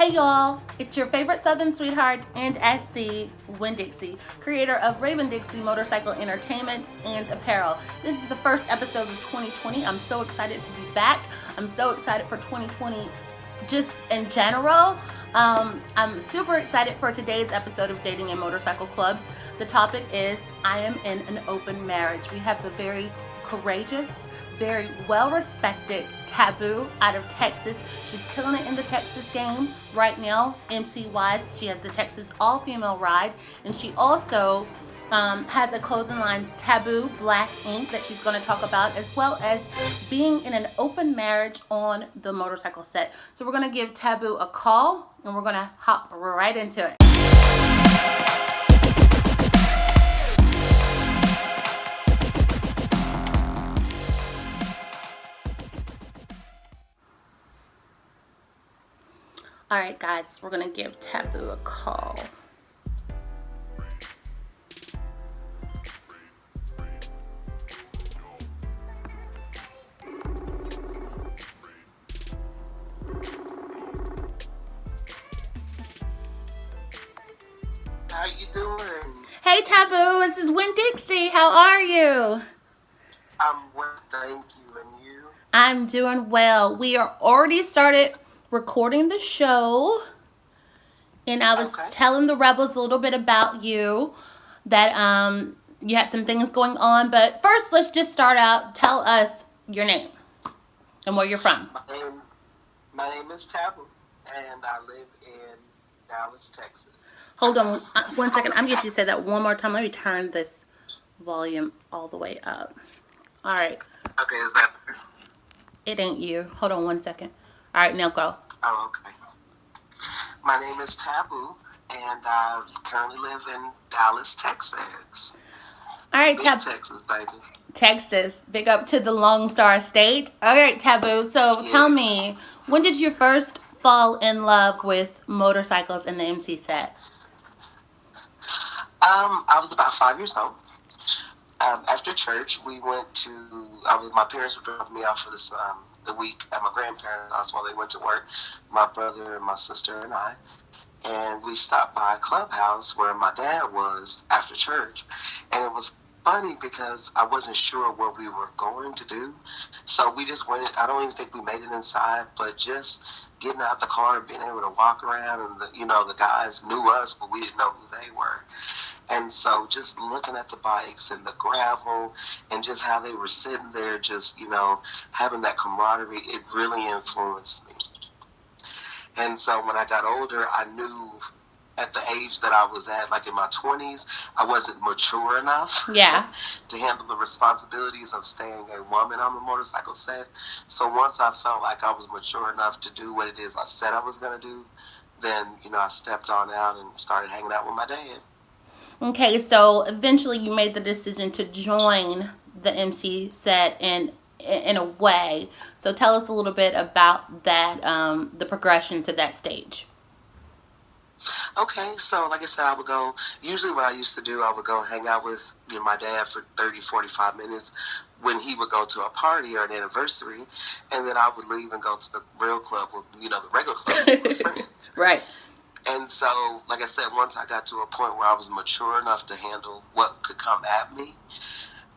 Hey y'all, it's your favorite Southern sweetheart and SC, Winn Dixie, creator of Winn Dixie Motorcycle Entertainment and Apparel. This is the first episode of 2020. I'm so excited to be back. I'm so excited for 2020 just in general. I'm super excited for today's episode of Dating in Motorcycle Clubs. The topic is I am in an open marriage. We have the very courageous, very well-respected Tabu out of Texas. She's killing it in the Texas game right now, MC-wise. She has the Texas all-female ride, and she also has a clothing line, Tabu Black Ink, that she's going to talk about, as well as being in an open marriage on the motorcycle set. So we're going to give Tabu a call, and we're going to hop right into it. All right, guys, we're going to give Tabu a call. How you doing? Hey, Tabu, this is Winn Dixie. How are you? I'm well, thank you. And you? I'm doing well. We are already started recording the show, and I was telling the rebels a little bit about you, that you had some things going on, but first let's just start out. Tell us your name and where you're from. My name is Tabu, and I live in Dallas, Texas. Hold on 1 second. I'm going to get you to say that one more time. Let me turn this volume all the way up. All right. Okay, is that better? It ain't you. Hold on 1 second. All right, now go. Oh, okay. My name is Tabu, and I currently live in Dallas, Texas. All right, Tabu. Texas, baby. Texas. Big up to the Lone Star State. All right, Tabu. So Tell me, when did you first fall in love with motorcycles in the MC set? I was about 5 years old. After church, we went to. My parents were dropping me off for this the week at my grandparents' house while they went to work. My brother and my sister and I, and we stopped by a clubhouse where my dad was after church, and it was funny because I wasn't sure what we were going to do, so we just went. I don't even think we made it inside, but just getting out the car and being able to walk around, and the guys knew us, but we didn't know who they were. And so just looking at the bikes and the gravel and just how they were sitting there, just, having that camaraderie, it really influenced me. And so when I got older, I knew at the age that I was at, like in my 20s, I wasn't mature enough to handle the responsibilities of staying a woman on the motorcycle set. So once I felt like I was mature enough to do what it is I said I was going to do, then, I stepped on out and started hanging out with my dad. Okay, so eventually you made the decision to join the MC set in a way. So tell us a little bit about that, the progression to that stage. Okay, so like I said, I would go, usually what I used to do, I would go hang out with my dad for 30, 45 minutes when he would go to a party or an anniversary, and then I would leave and go to the real club, with, the regular clubs with my friends. Right. And so, like I said, once I got to a point where I was mature enough to handle what could come at me,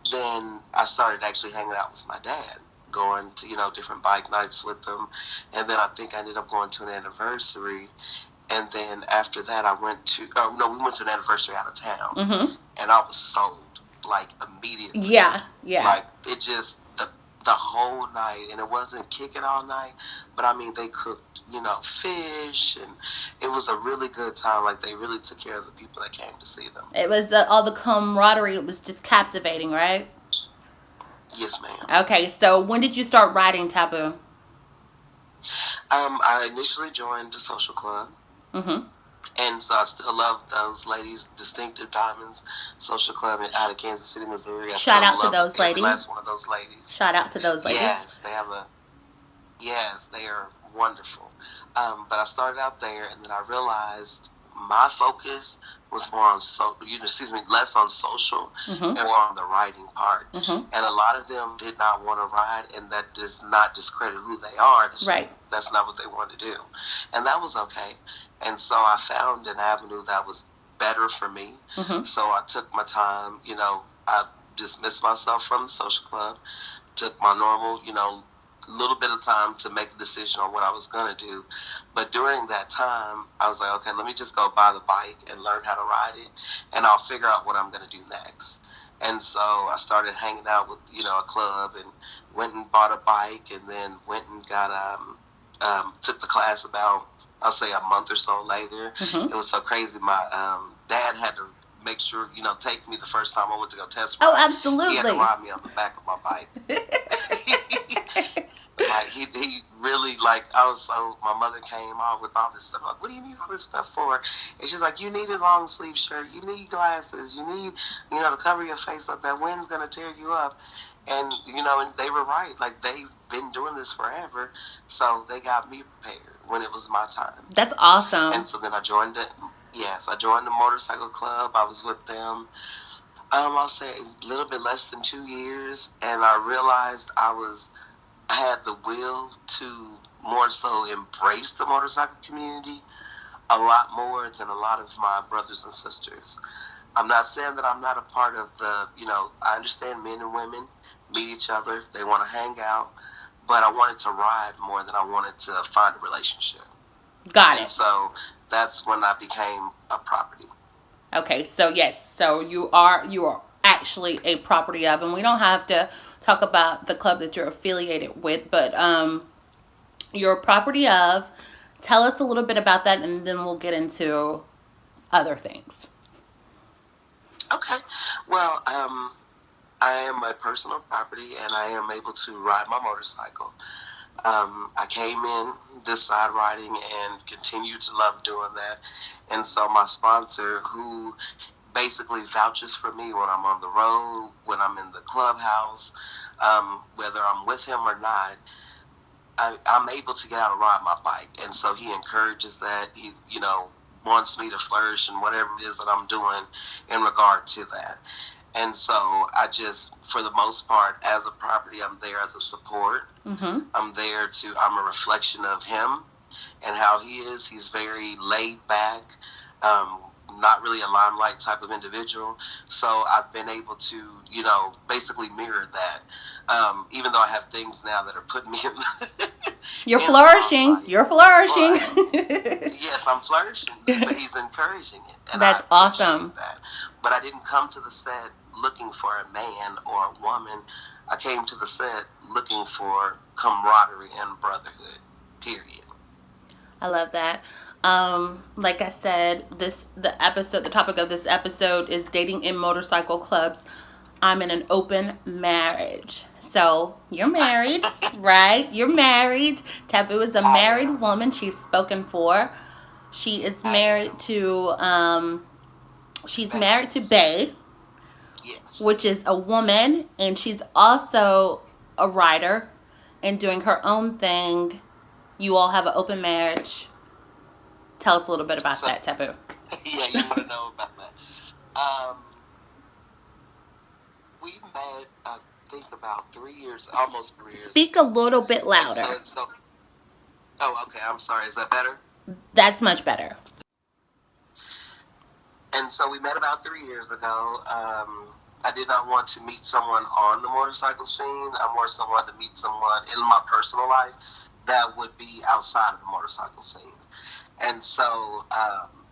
then I started actually hanging out with my dad, going to, different bike nights with them. And then I think I ended up going to an anniversary. And then after that, we went to an anniversary out of town. Mm-hmm. And I was sold, like, immediately. Yeah. Like, it just, the whole night, and it wasn't kicking all night, but I mean, they cooked, fish, and it was a really good time. Like, they really took care of the people that came to see them. It was all the camaraderie. It was just captivating, right? Yes, ma'am. Okay, so when did you start riding Tabu? I initially joined the social club. Mm-hmm. And so I still love those ladies, Distinctive Diamonds Social Club out of Kansas City, Missouri. Shout out to those ladies. Last one of those ladies. Shout out to those ladies. Yes, they are wonderful. But I started out there, and then I realized my focus was more on less on social and more on the writing part. And a lot of them did not want to ride, and that does not discredit who they are. That's not what they wanted to do, and that was okay. And so I found an avenue that was better for me. So I took my time. I dismissed myself from the social club, took my normal, little bit of time to make a decision on what I was going to do. But during that time, I was like, okay, let me just go buy the bike and learn how to ride it, and I'll figure out what I'm going to do next. And so I started hanging out with, a club, and went and bought a bike, and then went and got, took the class about, I'll say a month or so later. It was so crazy. My dad had to make sure, take me the first time I went to go test ride. Oh, absolutely. He had to ride me on the back of my bike. Like, he really, my mother came out with all this stuff. Like, what do you need all this stuff for? And she's like, you need a long sleeve shirt. You need glasses. You need, to cover your face up. That wind's going to tear you up. And, and they were right. Like, they've been doing this forever. So they got me prepared when it was my time. That's awesome. And so then I joined the motorcycle club. I was with them, I'll say a little bit less than 2 years. And I realized I had the will to more so embrace the motorcycle community a lot more than a lot of my brothers and sisters. I'm not saying that I'm not a part of the, I understand men and women meet each other, they want to hang out, but I wanted to ride more than I wanted to find a relationship. Got it. And so that's when I became a property. Okay, so yes, so you are actually a property of, and we don't have to talk about the club that you're affiliated with, but you're a property of. Tell us a little bit about that, and then we'll get into other things. Okay. Well, I am a personal property, and I am able to ride my motorcycle. I came in this side riding and continue to love doing that. And so my sponsor, who basically vouches for me when I'm on the road, when I'm in the clubhouse, whether I'm with him or not, I'm able to get out and ride my bike. And so he encourages that. He, wants me to flourish in whatever it is that I'm doing in regard to that. And so I just, for the most part, as a property, I'm there as a support. I'm a reflection of him and how he is. He's very laid back, not really a limelight type of individual. So I've been able to, basically mirror that. Even though I have things now that are putting me in You're flourishing. You're flourishing. Yes, I'm flourishing, but he's encouraging it. And that's awesome. That. But I didn't come to the set looking for a man or a woman. I came to the set looking for camaraderie and brotherhood, period. I love that. Like I said, the topic of this episode is dating in motorcycle clubs. I'm in an open marriage. So you're married, right? You're married. Taboo is a married woman. She's spoken for. She is married to Bae, yes, which is a woman, and she's also a writer and doing her own thing. You all have an open marriage. Tell us a little bit about that, Taboo. Yeah, you want to know about that. We met, I think, about 3 years, almost 3 years. Speak a little bit louder. Oh, okay, I'm sorry. Is that better? That's much better. And so we met about 3 years ago. I did not want to meet someone on the motorcycle scene. I more so wanted to meet someone in my personal life that would be outside of the motorcycle scene. And so,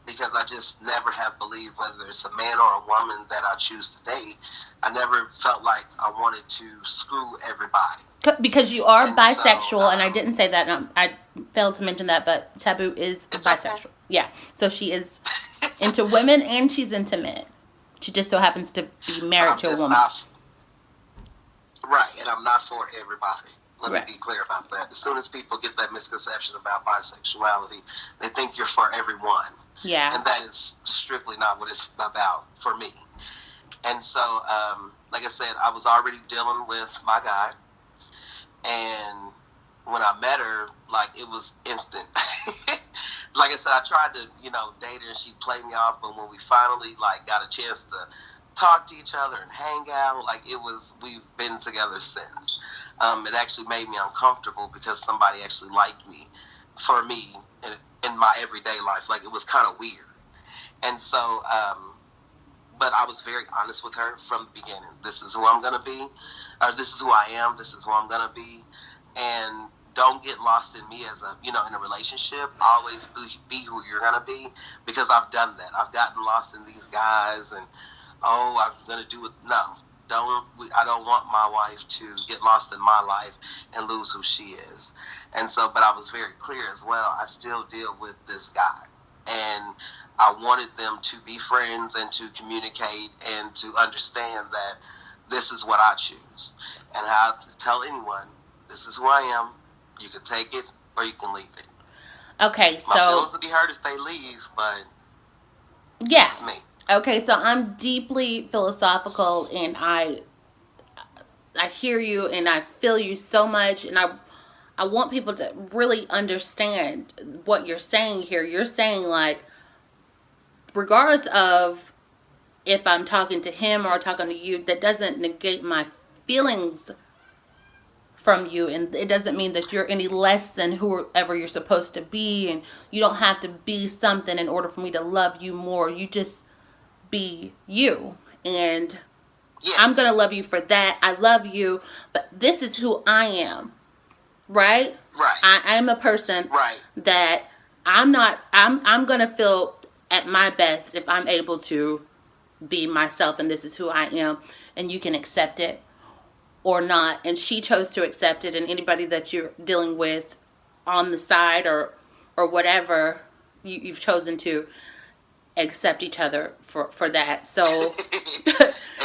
because I just never have believed, whether it's a man or a woman that I choose to date, I never felt like I wanted to screw everybody. Because you are bisexual, and I didn't say that, I failed to mention that, but Taboo is bisexual. Okay. Yeah, so she is into women and she's into men. She just so happens to be married to a woman. Right, and I'm not for everybody. Let me be clear about that. As soon as people get that misconception about bisexuality, they think you're for everyone. Yeah. And that is strictly not what it's about for me. And so, like I said, I was already dealing with my guy. And when I met her, like, it was instant. like I said, I tried to, date her and she'd play me off, but when we finally, like, got a chance to talk to each other and hang out, like, we've been together since. It actually made me uncomfortable because somebody actually liked me for me in my everyday life. Like, it was kind of weird. And so, but I was very honest with her from the beginning. This is who I'm going to be, or this is who I am, this is who I'm going to be. And don't get lost in me as in a relationship. Always be who you're going to be, because I've done that. I've gotten lost in these guys and, I'm going to do it. No, I don't want my wife to get lost in my life and lose who she is. And so, but I was very clear as well. I still deal with this guy, and I wanted them to be friends and to communicate and to understand that this is what I choose, and how to tell anyone, this is who I am. You can take it or you can leave it. Okay, my feelings will be hurt if they leave, but yeah, this is me. Okay, so I'm deeply philosophical, and I hear you and I feel you so much, and I want people to really understand what you're saying here. You're saying, like, regardless of if I'm talking to him or talking to you, that doesn't negate my feelings from you, and it doesn't mean that you're any less than whoever you're supposed to be, and you don't have to be something in order for me to love you more. You just be you, and yes. I'm gonna love you for that. I love you, but this is who I am, right? I am a person that I'm gonna feel at my best if I'm able to be myself, and this is who I am, and you can accept it or not. And she chose to accept it, and anybody that you're dealing with on the side or whatever, you've chosen to accept each other for that. So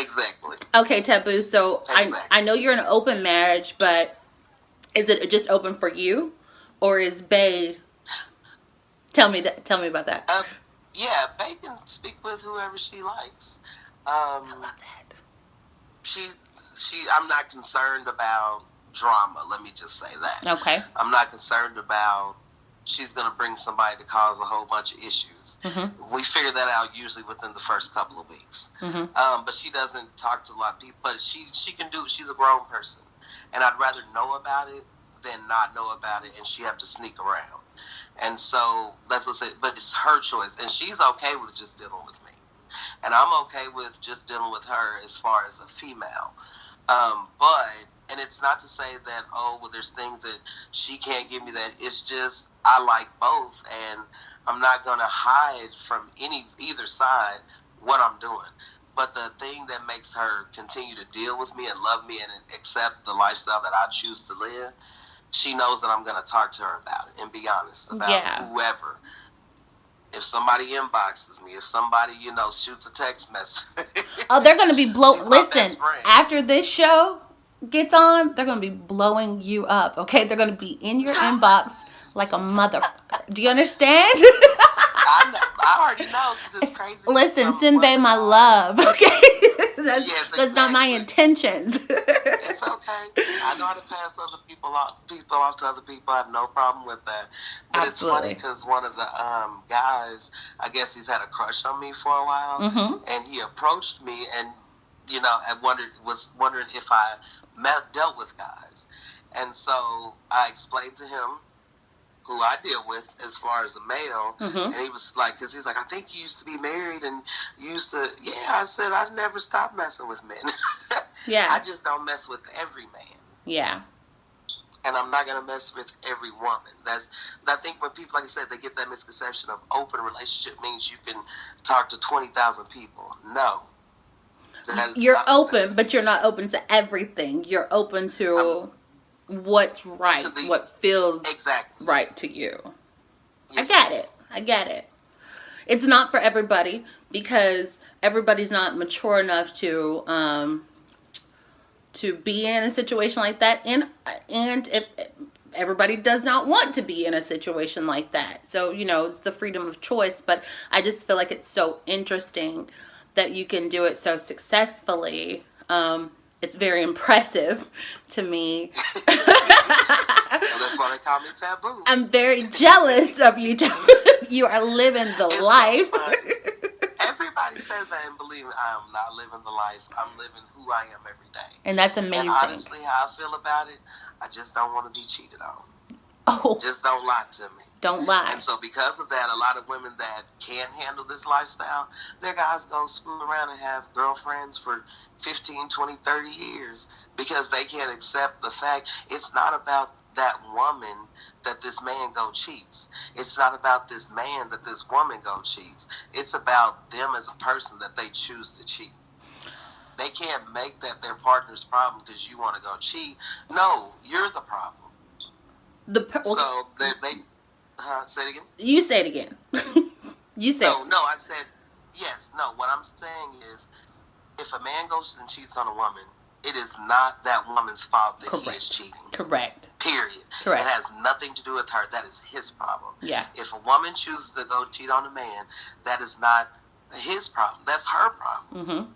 exactly. Okay, Taboo. So exactly. I know you're in an open marriage, but is it just open for you, or is Bae? Tell me about that. Yeah, Bae can speak with whoever she likes. I love that. I'm not concerned about drama. Let me just say that. Okay. I'm not concerned about she's going to bring somebody to cause a whole bunch of issues. Mm-hmm. We figure that out usually within the first couple of weeks. Mm-hmm. But she doesn't talk to a lot of people. But she can do it. She's a grown person. And I'd rather know about it than not know about it, and she have to sneak around. And so, let's say, but it's her choice. And she's okay with just dealing with me. And I'm okay with just dealing with her as far as a female. And it's not to say that, there's things that she can't give me that. It's just, I like both, and I'm not going to hide from either side what I'm doing. But the thing that makes her continue to deal with me and love me and accept the lifestyle that I choose to live, she knows that I'm going to talk to her about it and be honest about whoever. If somebody inboxes me, if somebody, shoots a text message. They're going to be Listen, after this show gets on, they're going to be blowing you up, okay? They're going to be in your inbox like a mother. Do you understand? I know. I already know, because it's crazy. Listen, send Bae my love, okay? That's not my intentions. It's okay. I know how to pass other people off to other people. I have no problem with that. But Absolutely. It's funny because one of the guys, I guess he's had a crush on me for a while, mm-hmm. and he approached me and, was wondering if I dealt with guys. And so I explained to him who I deal with as far as a male, mm-hmm. and he was like, because he's like, I think you used to be married and you used to, I said, I never stopped messing with men. Yeah. I just don't mess with every man. Yeah. And I'm not going to mess with every woman. I think when people, like I said, they get that misconception of open relationship means you can talk to 20,000 people. No. You're open, but you're not open to everything. You're open to what's right, what feels right to you. Yes. I get it. It's not for everybody, because everybody's not mature enough to be in a situation like that, and if everybody does not want to be in a situation like that. So, it's the freedom of choice, but I just feel like it's so interesting that you can do it so successfully. It's very impressive to me. Well, that's why they call me Taboo. I'm very jealous of you You are living the It's life. so fun. Everybody says that, and believe me, I am not living the life. I'm living who I am every day. And that's amazing. And honestly, how I feel about it, I just don't want to be cheated on. Oh. Just don't lie to me. Don't lie. And so because of that, a lot of women that can't handle this lifestyle, their guys go screw around and have girlfriends for 15, 20, 30 years because they can't accept the fact it's not about that woman that this man go cheats. It's not about this man that this woman go cheats. It's about them as a person that they choose to cheat. They can't make that their partner's problem because you want to go cheat. No, you're the problem. So they say it again? You say it again. You say No, I said, yes. No, what I'm saying is, if a man goes and cheats on a woman, it is not that woman's fault that he is cheating. Correct. Period. Correct. It has nothing to do with her. That is his problem. Yeah. If a woman chooses to go cheat on a man, that is not his problem. That's her problem. Mm-hmm.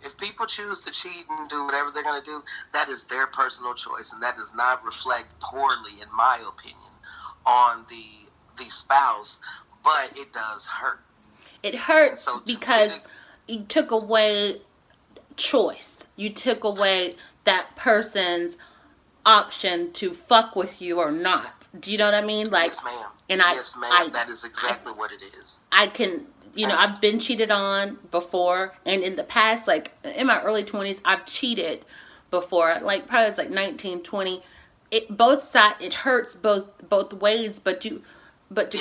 If people choose to cheat and do whatever they're going to do, that is their personal choice, and that does not reflect poorly, in my opinion, on the spouse, but it does hurt. It hurts because you took away choice. You took away that person's option to fuck with you or not. Do you know what I mean? Like, yes, ma'am. And yes, ma'am. That is exactly what it is. I can... I've been cheated on before, and in the past, like, in my early 20s, I've cheated before, like, probably was like 19, 20. Both sides, it hurts both ways, but to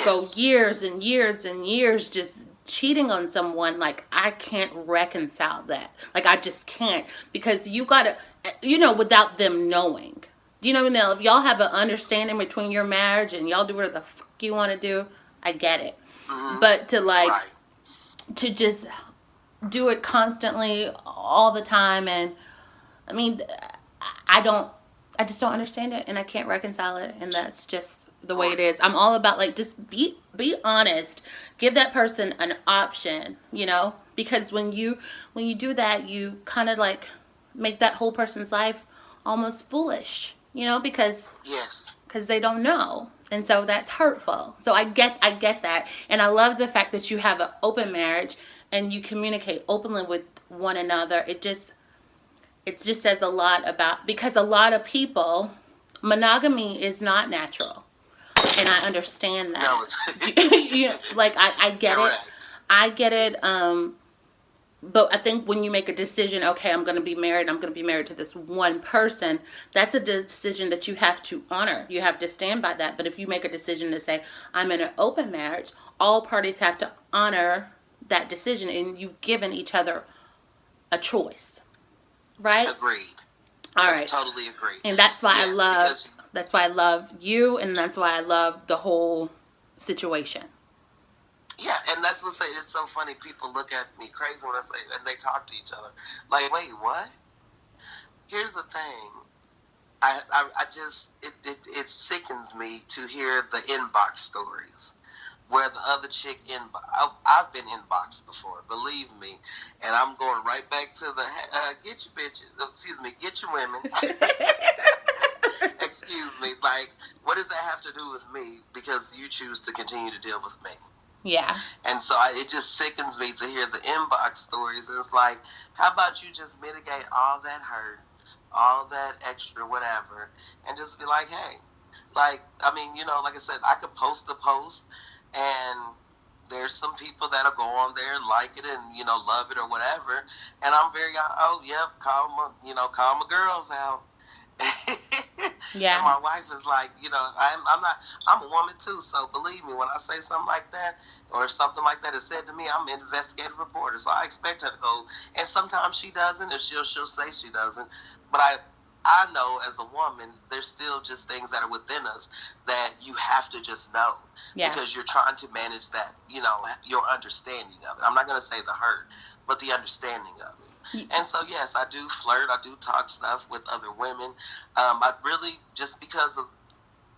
go years and years and years just cheating on someone, like, I can't reconcile that. Like, I just can't, because you gotta, without them knowing. Do you know what I mean? If y'all have an understanding between your marriage and y'all do whatever the fuck you want to do, I get it. Mm-hmm. But to, like... to just do it constantly all the time, and I mean, I just don't understand it, and I can't reconcile it, and that's just the way it is. I'm all about, like, just be honest, give that person an option, because when you do that, you kind of like make that whole person's life almost foolish, because they don't know. And so that's hurtful. So I get that. And I love the fact that you have an open marriage and you communicate openly with one another. It just says a lot about, because a lot of people, monogamy is not natural. And I understand that. No, it's like, I get it. I get it. But I think when you make a decision, okay, I'm going to be married to this one person, that's a decision that you have to honor. You have to stand by that. But if you make a decision to say, I'm in an open marriage, all parties have to honor that decision, and you've given each other a choice. Right? Agreed. All right. Totally agree. And that's why that's why I love you, and that's why I love the whole situation. Yeah, and that's what it's so funny. People look at me crazy when I say, and they talk to each other. Like, wait, what? Here's the thing. It sickens me to hear the inbox stories where the other chick I've been inboxed before, believe me, and I'm going right back to the get your women. Excuse me. Like, what does that have to do with me? Because you choose to continue to deal with me. Yeah. And so it just sickens me to hear the inbox stories. And it's like, how about you just mitigate all that hurt, all that extra whatever, and just be like, hey, like, I mean, like I said, I could post a post, and there's some people that'll go on there and like it and, love it or whatever. And I'm very, call my girls out. Yeah. And my wife is like, I'm a woman too, so believe me, when I say something like that or something like that is said to me, I'm an investigative reporter, so I expect her to go. And sometimes she doesn't, and she'll say she doesn't, but I know as a woman, there's still just things that are within us that you have to just know. Yeah. Because you're trying to manage that, your understanding of it. I'm not going to say the hurt, but the understanding of it. And so, yes, I do flirt. I do talk stuff with other women. I really, just because of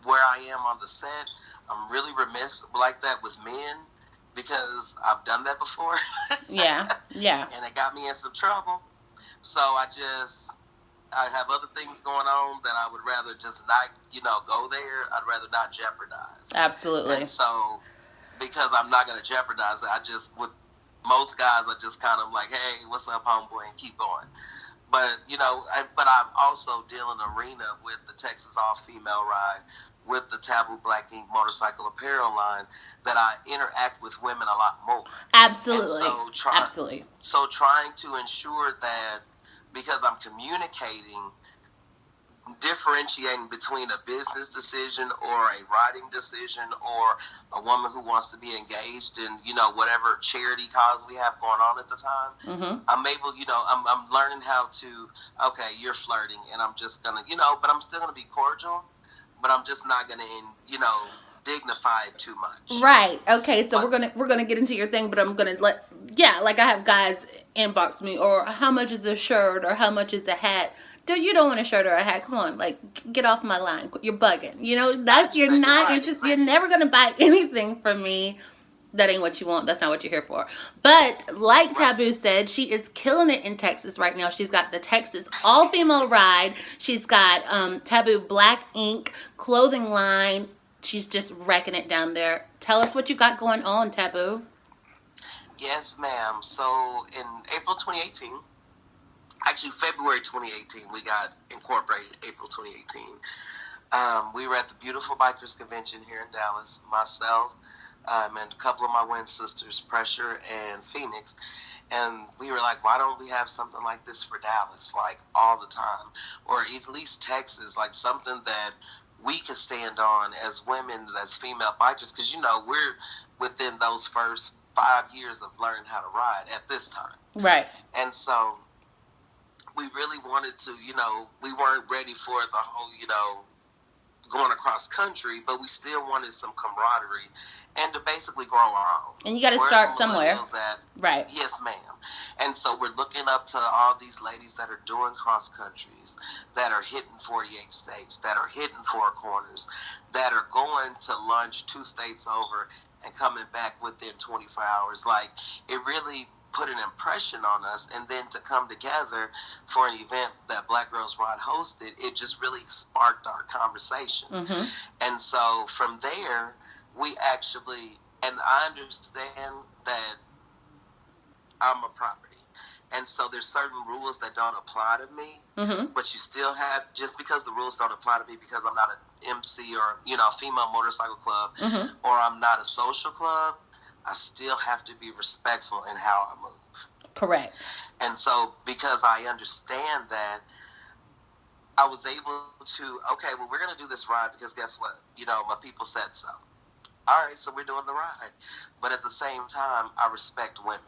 where I am on the set, I'm really remiss like that with men because I've done that before. Yeah. And it got me in some trouble. So I have other things going on that I would rather just not, go there. I'd rather not jeopardize. Absolutely. And so because I'm not going to jeopardize it. I just, with most guys, I just kind of like, hey, what's up, homeboy, and keep going. But, you know, but I'm also dealing arena with the Texas All-Female Ride, with the Tabu Black Ink motorcycle apparel line, that I interact with women a lot more. Absolutely. Absolutely. So trying to ensure that, because I'm communicating, differentiating between a business decision or a riding decision or a woman who wants to be engaged in, you know, whatever charity cause we have going on at the time, I'm able, you know, I'm learning how to, okay, you're flirting, and I'm just gonna, you know, but I'm still gonna be cordial, but I'm just not gonna, you know, dignify it too much. Right. Okay. So we're gonna get into your thing, but I'm gonna like I have guys inbox me, or how much is a shirt, or how much is a hat. Dude, you don't want a shirt or a hat. Come on, like, get off my line. You're bugging. You know, you're not interested. You're never gonna buy anything from me. That ain't what you want. That's not what you're here for. But like Taboo said, she is killing it in Texas right now. She's got the Texas all-female ride. She's got Taboo Black Ink clothing line. She's just wrecking it down there. Tell us what you got going on, Taboo. Yes, ma'am. So in April 2018, actually February 2018, we got incorporated. April 2018. We were at the beautiful Bikers Convention here in Dallas. Myself and a couple of my Winn sisters, Pressure and Phoenix. And we were like, why don't we have something like this for Dallas, like all the time? Or at least Texas, like something that we can stand on as women, as female bikers. Because, you know, we're within those first 5 years of learning how to ride at this time. Right. And so we really wanted to, you know, we weren't ready for the whole, you know, going across country, but we still wanted some camaraderie and to basically grow our own. And you got to start somewhere. Right. Yes, ma'am. And so we're looking up to all these ladies that are doing cross countries, that are hitting 48 states, that are hitting four corners, that are going to lunch 2 states over and coming back within 24 hours. Like, it really put an impression on us, and then to come together for an event that Black Girls Ride hosted, it just really sparked our conversation. And so from there, we actually, and I understand that I'm a property, and so there's certain rules that don't apply to me, but you still have, just because the rules don't apply to me because I'm not an MC or, you know, female motorcycle club, or I'm not a social club, I still have to be respectful in how I move. Correct. And so, because I understand that, I was able to, okay, well, we're going to do this ride because guess what? You know, my people said so. All right, so we're doing the ride. But at the same time, I respect women.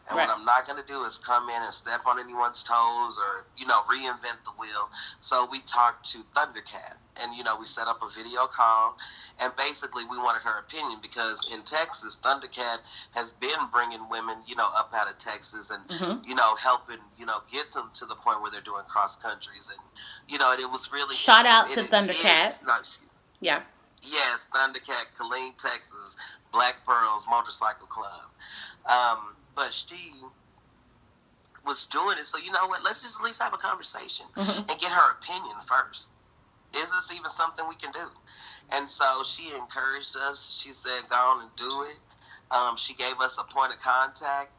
And what I'm not going to do is come in and step on anyone's toes or, you know, reinvent the wheel. So we talked to Thundercat, and, you know, we set up a video call, and basically we wanted her opinion because in Texas, Thundercat has been bringing women, you know, up out of Texas and, you know, helping, you know, get them to the point where they're doing cross countries. And, you know, it was really... Shout out to Thundercat. Yeah. Yes, Thundercat, Killeen, Texas, Black Pearls Motorcycle Club. But she was doing it, so you know what? Let's just at least have a conversation and get her opinion first. Is this even something we can do? And so she encouraged us. She said, go on and do it. She gave us a point of contact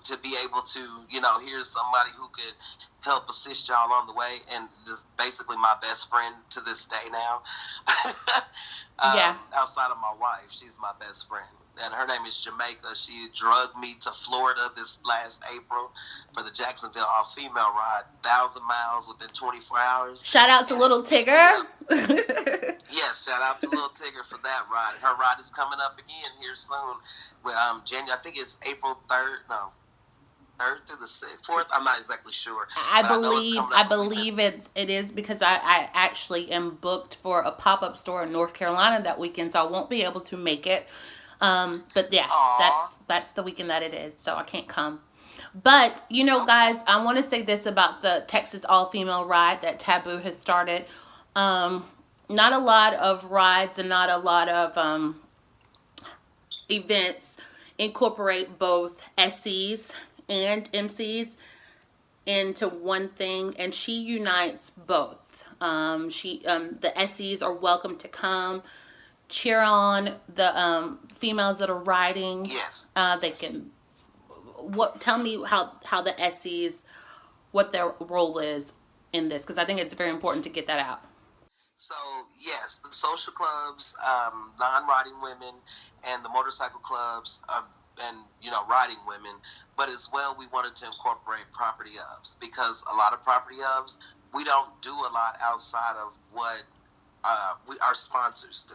to be able to, you know, here's somebody who could help assist y'all on the way, and just basically my best friend to this day now. Outside of my wife, she's my best friend. And her name is Jamaica. She drugged me to Florida this last April for the Jacksonville all-female ride, 1,000 miles within 24 hours. Shout out to Little Tigger. Yes, shout out to Little Tigger for that ride. And her ride is coming up again here soon. With January, I think it's April 3rd. No, 3rd through the 4th. I'm not exactly sure. I believe it is because I actually am booked for a pop-up store in North Carolina that weekend, so I won't be able to make it. But yeah, that's the weekend that it is, so I can't come. But, you know, guys, I want to say this about the Texas all-female ride that Taboo has started. Not a lot of rides and not a lot of events incorporate both SCs and MCs into one thing, and she unites both. The SCs are welcome to come. cheer on the females that are riding. Yes. They can. Tell me how the SCs, what their role is in this, because I think it's very important to get that out. So yes, the social clubs, non-riding women, and the motorcycle clubs, and riding women. But as well, we wanted to incorporate property ofs, because a lot of property ofs, we don't do a lot outside of what our sponsors do.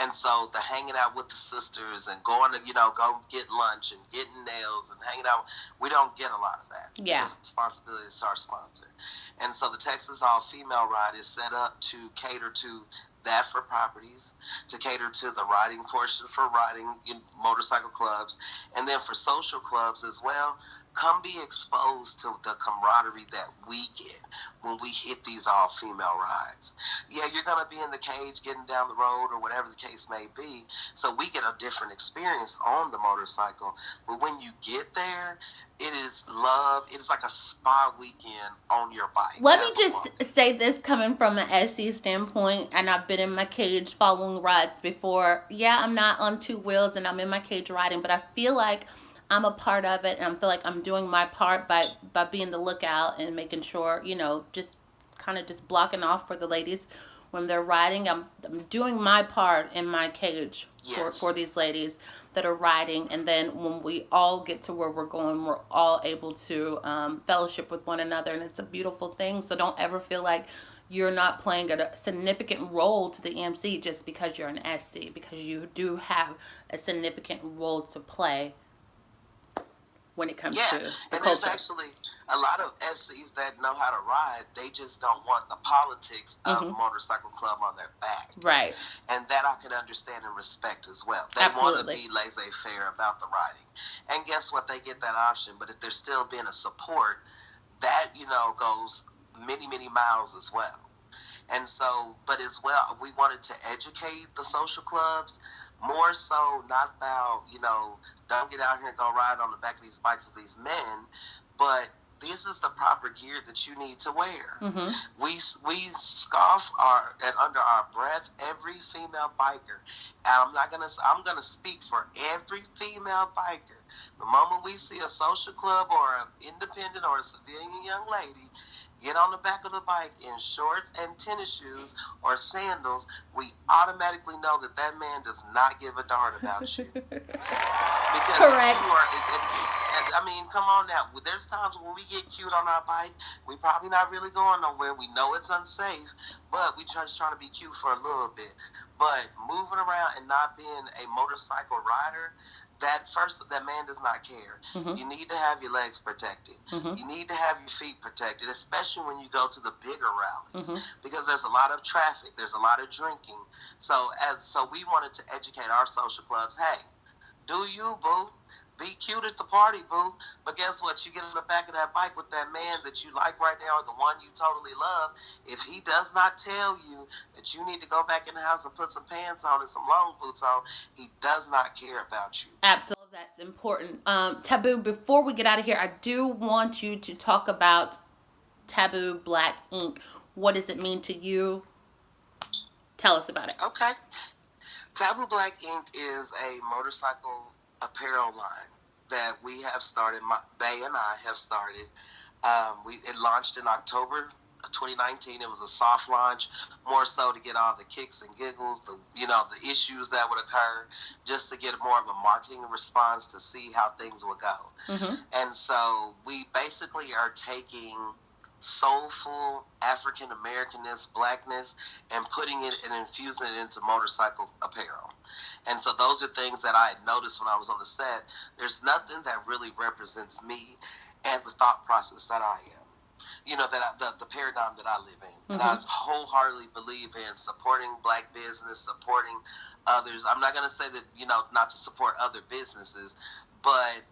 And so the hanging out with the sisters and going to, go get lunch and getting nails and hanging out, we don't get a lot of that. Yeah. Because the responsibility is to our sponsor. And so the Texas All Female Ride is set up to cater to that for properties, to cater to the riding portion for riding in motorcycle clubs, and then for social clubs as well. Come be exposed to the camaraderie that we get when we hit these all-female rides. Yeah, you're going to be in the cage getting down the road or whatever the case may be, so we get a different experience on the motorcycle. But when you get there, it is love. It is like a spa weekend on your bike. Let me just say this, coming from an SC standpoint, and I've been in my cage following rides before. Yeah, I'm not on two wheels and I'm in my cage riding, but I feel like I'm a part of it, and I feel like I'm doing my part by being the lookout and making sure, just kind of just blocking off for the ladies when they're riding. I'm doing my part in my cage for these ladies that are riding, and then when we all get to where we're going, we're all able to fellowship with one another, and it's a beautiful thing. So don't ever feel like you're not playing a significant role to the EMC just because you're an SC, because you do have a significant role to play when it comes to the and culture. There's actually a lot of SCs that know how to ride. They just don't want the politics of a motorcycle club on their back. Right. And that I can understand and respect as well. They want to be laissez-faire about the riding. And guess what? They get that option. But if there's still being a support, that, goes many, many miles as well. And so, but as well, we wanted to educate the social clubs more so, not about, don't get out here and go ride on the back of these bikes with these men, but this is the proper gear that you need to wear. Mm-hmm. We scoff and under our breath every female biker. And I'm gonna speak for every female biker. The moment we see a social club or an independent or a civilian young lady get on the back of the bike in shorts and tennis shoes or sandals, we automatically know that that man does not give a darn about you. Because correct. You are, and I mean, come on now. There's times when we get cute on our bike, we probably not really going nowhere. We know it's unsafe, but we just trying to be cute for a little bit. But moving around and not being a motorcycle rider, that man does not care. Mm-hmm. You need to have your legs protected. Mm-hmm. You need to have your feet protected, especially when you go to the bigger rallies, mm-hmm. because there's a lot of traffic, there's a lot of drinking. So we wanted to educate our social clubs. Hey, do you, boo? Be cute at the party, boo. But guess what? You get on the back of that bike with that man that you like right now, or the one you totally love. If he does not tell you that you need to go back in the house and put some pants on and some long boots on, he does not care about you. Absolutely. That's important. Taboo, before we get out of here, I do want you to talk about Tabu Black Ink. What does it mean to you? Tell us about it. Okay. Tabu Black Ink is a motorcycle apparel line that we have started. Bay and I have started. It launched in October 2019. It was a soft launch, more so to get all the kicks and giggles, the issues that would occur, just to get more of a marketing response to see how things would go. Mm-hmm. And so we basically are taking soulful African Americanness, blackness, and putting it and infusing it into motorcycle apparel. And so those are things that I had noticed when I was on the set. There's nothing that really represents me and the thought process that I am. The paradigm that I live in. And I wholeheartedly believe in supporting black business, supporting others. I'm not going to say that, not to support other businesses, but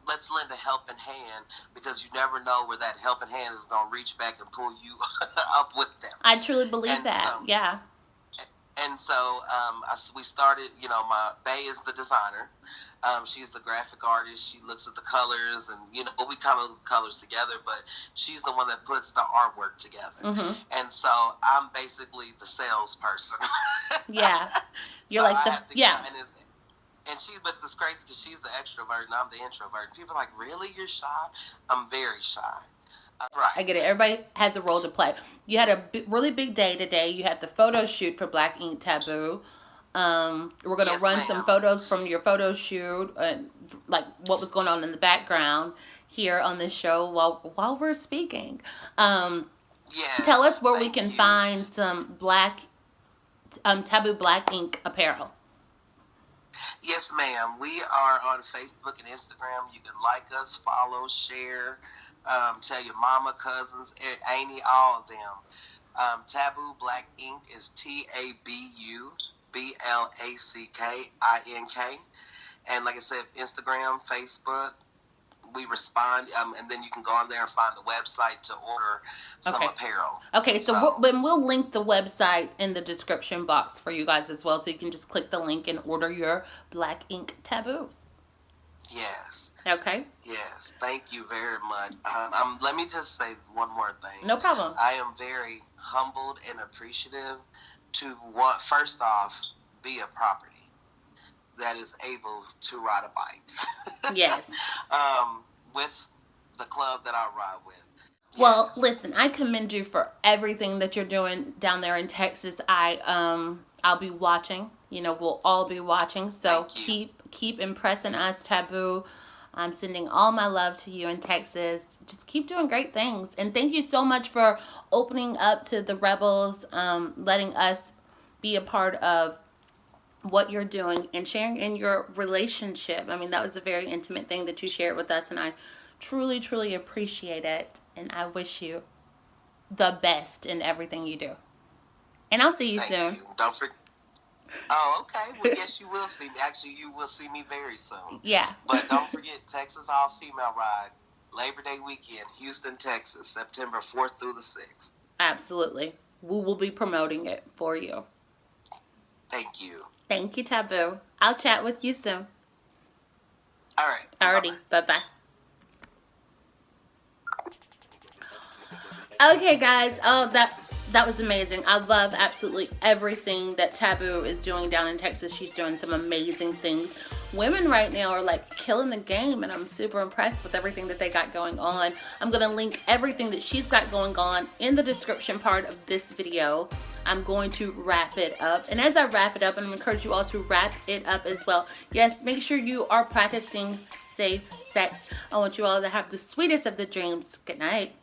let's lend a helping hand, because you never know where that helping hand is going to reach back and pull you up with them. I truly believe that. Yeah. And so we started, my Bay is the designer. She's the graphic artist. She looks at the colors and, we kind of look colors together, but she's the one that puts the artwork together. Mm-hmm. And so I'm basically the salesperson. Yeah. You're so like but it's crazy because she's the extrovert and I'm the introvert. People are like, really? You're shy? I'm very shy. Right. I get it. Everybody has a role to play. You had a really big day today. You had the photo shoot for Black Ink Taboo. We're going to run some photos from your photo shoot and like what was going on in the background here on this show while we're speaking. Yes, tell us where we can find some Taboo Black Ink apparel. Yes, ma'am. We are on Facebook and Instagram. You can like us, follow, share, tell your mama, cousins, auntie, all of them. Taboo Black Ink is TABU BLACKINK. And like I said, Instagram, Facebook, we respond, and then you can go on there and find the website to order some apparel. Okay, so we'll link the website in the description box for you guys as well, so you can just click the link and order your Black Ink Taboo. Yes. Okay. Yes. Thank you very much. Let me just say one more thing. No problem. I am very humbled and appreciative to first off, be a property that is able to ride a bike. Yes. With the club that I ride with. Well, Yes. listen, I commend you for everything that you're doing down there in Texas. I'll be watching. We'll all be watching. So keep impressing us, Taboo. I'm sending all my love to you in Texas. Just keep doing great things. And thank you so much for opening up to the Rebels, letting us be a part of what you're doing and sharing in your relationship. I mean, that was a very intimate thing that you shared with us, and I truly, truly appreciate it. And I wish you the best in everything you do. And I'll see you soon. Thank you. Don't forget. Oh, okay. Well, yes, you will see me. Actually, you will see me very soon. Yeah. But don't forget, Texas All-Female Ride, Labor Day weekend, Houston, Texas, September 4th through the 6th. Absolutely. We will be promoting it for you. Thank you. Thank you, Taboo. I'll chat with you soon. All right. Alrighty. Bye-bye. Okay, guys. Oh, that was amazing. I love absolutely everything that Taboo is doing down in Texas. She's doing some amazing things. Women right now are like killing the game, and I'm super impressed with everything that they got going on. I'm going to link everything that she's got going on in the description part of this video. I'm going to wrap it up. And as I wrap it up, I'm going to encourage you all to wrap it up as well. Yes, make sure you are practicing safe sex. I want you all to have the sweetest of the dreams. Good night.